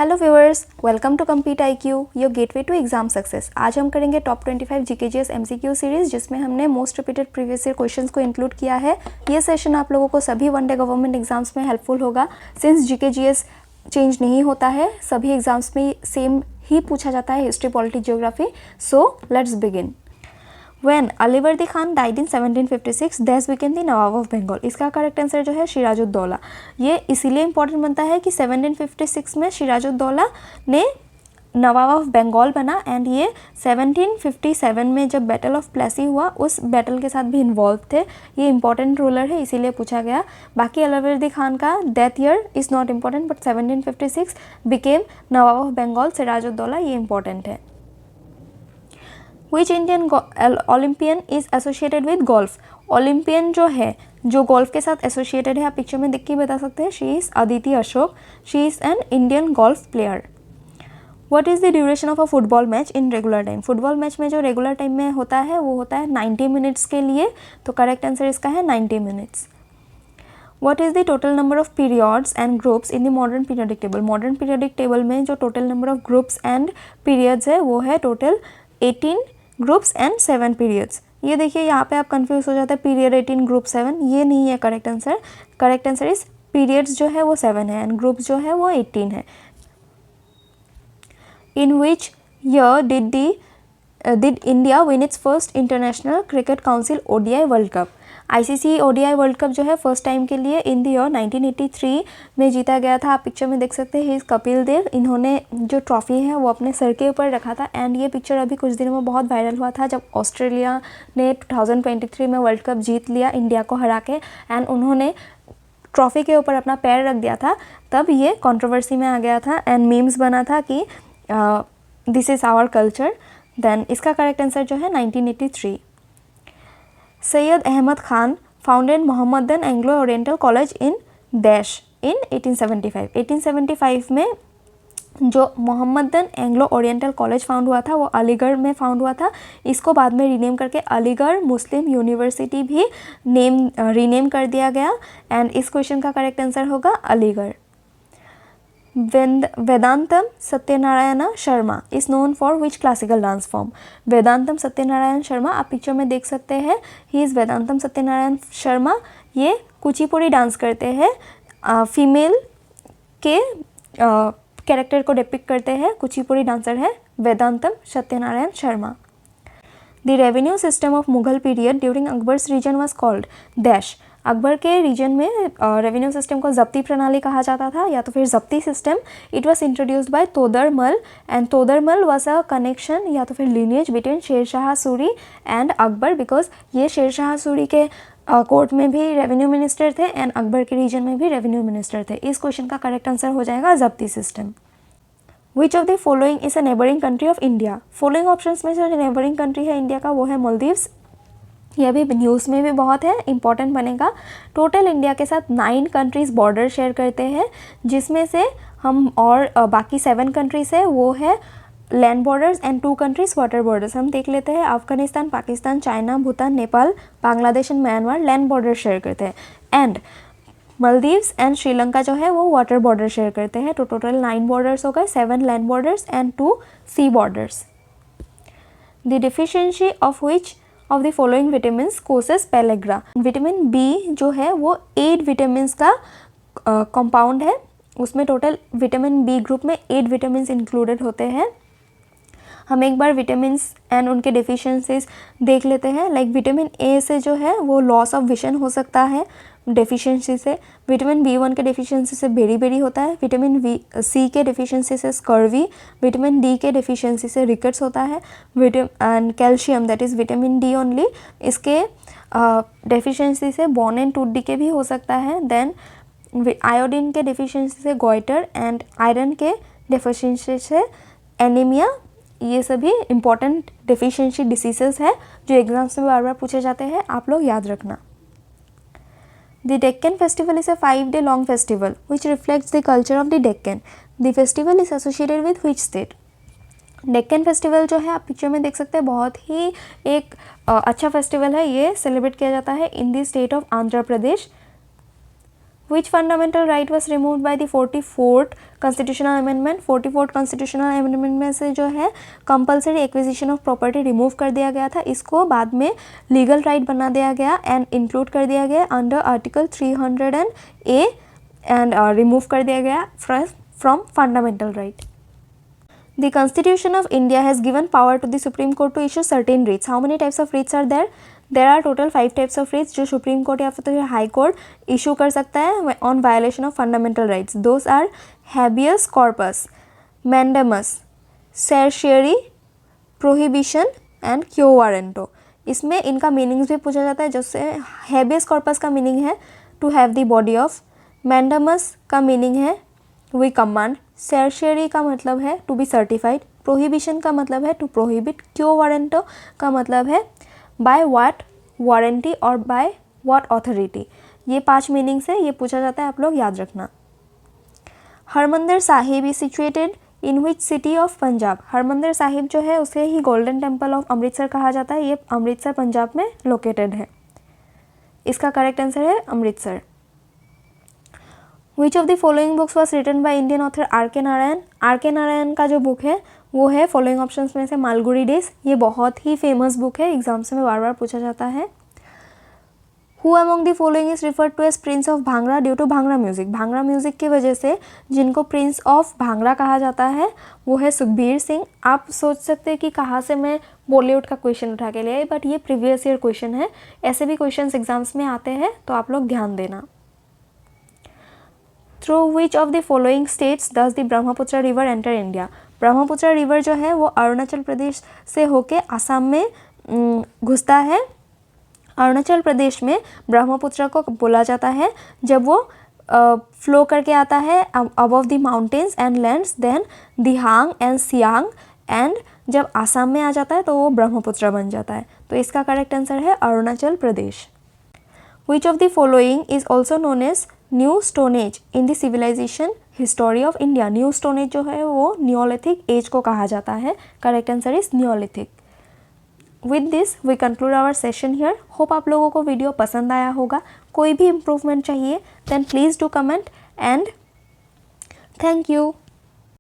Hello viewers, welcome to Compete IQ, your gateway to exam success. आज हम करेंगे top 25 GKGS MCQ series, जिसमें हमने most repeated previous year questions को include किया है। ये सेशन आप लोगों को सभी वनडे गवर्नमेंट एग्जाम्स में हेल्पफुल होगा, सिंस GKGS चेंज नहीं होता है, सभी एग्जाम्स में सेम ही पूछा जाता है, history, polity, geography. So let's begin. When Alivardi Khan died in 1756, that became the nawab of Bengal. इसका करेक्ट आंसर जो है सिराजुद्दौला। ये इसीलिए इंपॉर्टेंट बनता है कि 1756 में सिराजुद्दौला ने नवाब ऑफ बंगाल बना, एंड ये 1757 में जब बैटल ऑफ प्लेसी हुआ उस बैटल के साथ भी इन्वॉल्व थे। ये इंपॉर्टेंट रूलर है, इसीलिए पूछा गया। बाकी अलीवर्दी खान का death year is not important, but 1756 became nawab of Bengal Sirajuddaula, ये इंपॉर्टेंट है। Which Indian Olympian is associated with golf? Olympian जो है, जो गोल्फ के साथ एसोसिएटेड है, आप पिक्चर में देख के बता सकते हैं। She is Aditi Ashok. She is an Indian golf player. What is the duration of a football match in regular time? Football match में जो रेगुलर टाइम में होता है वो होता है 90 मिनट्स के लिए, तो करेक्ट आंसर इसका है 90 minutes. What is the total number of periods and groups in the modern periodic table? Modern periodic table में जो total number of groups and periods है वो है टोटल 18 ग्रुप्स एंड 7 पीरियड्स। ये देखिए यहाँ पे आप कंफ्यूज हो जाते हैं, पीरियड 18 ग्रुप 7, ये नहीं है correct answer. Correct answer is periods जो है वो 7 है एंड ग्रुप्स जो है वो 18 है। In which year did India win its first international cricket council ODI world cup? ICC ODI world cup जो है फर्स्ट टाइम के लिए इन द ईयर 1983 में जीता गया था। आप पिक्चर में देख सकते हैं, कपिल देव, इन्होंने जो ट्रॉफी है वो अपने सर के ऊपर रखा था। एंड ये पिक्चर अभी कुछ दिनों में बहुत वायरल हुआ था, जब ऑस्ट्रेलिया ने 2023 में वर्ल्ड कप जीत लिया इंडिया को हरा के, एंड उन्होंने ट्रॉफी के ऊपर अपना पैर रख दिया था, तब ये कंट्रोवर्सी में आ गया था एंड मीम्स बना था कि this is our culture. Then इसका करेक्ट आंसर जो है 1983। Syed Ahmad Khan founded Mohammedan Anglo Oriental College in dash in 1875। 1875 में जो Mohammedan Anglo Oriental College found हुआ था वो अलीगढ़ में फाउंड हुआ था। इसको बाद में रीनेम करके अलीगढ़ मुस्लिम यूनिवर्सिटी भी रीनेम कर दिया गया, एंड इस क्वेश्चन का करेक्ट आंसर होगा Aligarh. Vedantam Satyanarayana Sharma is known for which classical dance form? Vedantam Satyanarayana Sharma, आप पिक्चर में देख सकते हैं, ही इज़ वेदांतम सत्यनारायण शर्मा। ये कुचिपुड़ी डांस करते हैं, फीमेल के कैरेक्टर को डिपिक्ट करते हैं, कुचिपुड़ी डांसर है Vedantam Satyanarayana Sharma. The revenue system of Mughal period during Akbar's reign was called dash. Akbar के रीजन में रेवेन्यू सिस्टम को जब्ती प्रणाली कहा जाता था, या तो फिर zabti system. It was introduced by Todarmal, and Todarmal was a connection या तो फिर lineage between Sher Shah Suri and Akbar, because ये शेरशाह सूरी के कोर्ट में भी रेवेन्यू मिनिस्टर थे एंड अकबर के रीजन में भी रेवेन्यू मिनिस्टर थे। इस क्वेश्चन का करेक्ट आंसर हो जाएगा जब्ती system. Which of the following is a neighbouring country of India? Following options में जो नेबरिंग कंट्री है इंडिया का वो है मालदीव्स। यह भी न्यूज़ में भी बहुत है, इंपॉर्टेंट बनेगा। टोटल इंडिया के साथ 9 कंट्रीज़ बॉर्डर शेयर करते हैं, जिसमें से हम और बाकी 7 कंट्रीज़ है वो है land borders and 2 countries water borders. हम देख लेते हैं, Afghanistan, Pakistan, China, Bhutan, Nepal, Bangladesh and Myanmar land border share करते हैं, एंड मालदीव्स एंड श्रीलंका जो है वो वाटर बॉर्डर शेयर करते हैं। तो टोटल 9 बॉर्डर्स हो गए, 7 land borders and 2 sea borders. The deficiency of which of the following vitamins causes pellagra? Vitamin B जो है वो 8 विटामिन्स का कंपाउंड है, उसमें टोटल विटामिन बी ग्रुप में 8 विटामिन्स इंक्लूडेड होते हैं। हम एक बार विटामिन्स एंड उनके डेफिशिएंसीज देख लेते हैं। लाइक विटामिन ए से जो है वो लॉस ऑफ विजन हो सकता है डेफिशिएंसी से। विटामिन B1 के डेफिशिएंसी से बेरी होता है। विटामिन सी के डेफिशिएंसी से स्कर्वी। विटामिन डी के डेफिशिएंसी से रिकेट्स होता है। And calcium that is vitamin D only, इसके डेफिशिएंसी से बोन एंड टूथ डीके भी हो सकता है। देन आयोडीन के डेफिशिएंसी से गॉइटर, एंड आयरन के डेफिशिएंसी से एनीमिया। ये सभी इंपॉर्टेंट डेफिशिएंसी डिसीजेस है जो एग्जाम्स में बार बार पूछे जाते हैं, आप लोग याद रखना। The Deccan Festival is a 5-day long festival which reflects the culture of the Deccan. The festival is associated with which state? Deccan festival जो है आप पिक्चर में देख सकते हैं, बहुत ही एक अच्छा फेस्टिवल है। ये सेलिब्रेट किया जाता है in the state of Andhra Pradesh. Which fundamental right was removed by the 44th Constitutional Amendment? 44th Constitutional Amendment में से जो है compulsory acquisition of property remove कर दिया गया था, इसको बाद में legal right बना दिया गया and include कर दिया गया under Article 300A and remove कर दिया गया from fundamental right. The Constitution of India has given power to the Supreme Court to issue certain writs. How many types of writs are there? There are total 5 types of writs जो supreme court या फिर high court issue कर सकता है on violation of fundamental rights. Those are habeas corpus, mandamus, certiorari, prohibition and quo warranto. इसमें इनका meanings भी पूछा जाता है. जैसे हैबियस कॉर्पस का मीनिंग है to have the body of, mandamus का मीनिंग है वी कमांड, सर्शियरी का मतलब है टू बी सर्टिफाइड, प्रोहिबिशन का मतलब है टू प्रोहिबिट, क्यो वारंटो का मतलब है बाय व्हाट वारंटी और बाय व्हाट अथॉरिटी. ये 5 मीनिंग्स है, ये पूछा जाता है, आप लोग याद रखना. Harmandir Sahib is situated in which city of Punjab. Harmandir Sahib जो है उसे ही गोल्डन टेम्पल ऑफ अमृतसर कहा जाता है. ये अमृतसर पंजाब में लोकेटेड है. इसका करेक्ट आंसर है Amritsar. Which of the following books was written by Indian author R K Narayan. Are K Narayan का जो बुक है वो है फॉलोइंग ऑप्शंस में से मालगुडी डेज. ये बहुत ही फेमस बुक है, एग्जाम्स में बार बार पूछा जाता है. Who among the following is referred to as prince of bhangra due to bhangra music. Bhangra music की वजह से जिनको प्रिंस ऑफ भांगड़ा कहा जाता है वो है सुखबीर सिंह. आप सोच सकते हैं कि कहाँ से मैं बॉलीवुड का क्वेश्चन उठा के ले आई, बट ये प्रीवियस ईयर क्वेश्चन है. ऐसे भी क्वेश्चन एग्जाम्स में आते हैं, तो आप लोग ध्यान देना. Through which of the following states does the Brahmaputra river enter India. Brahmaputra river जो है वो अरुणाचल प्रदेश से होके असम में घुसता है. अरुणाचल प्रदेश में ब्रह्मपुत्र को बोला जाता है जब वो फ्लो करके आता है above the mountains and lands, then Dihang and Siang, and जब असम में आ जाता है तो वो ब्रह्मपुत्र बन जाता है. तो इसका करेक्ट आंसर है Arunachal Pradesh. Which of the following is also known as new stone age in the civilization history of India. New stone age जो है वो न्योलिथिक एज को कहा जाता है. Correct answer is neolithic. With this we conclude our session here. Hope आप लोगों को वीडियो पसंद आया होगा. कोई भी इम्प्रूवमेंट चाहिए then please do comment and thank you.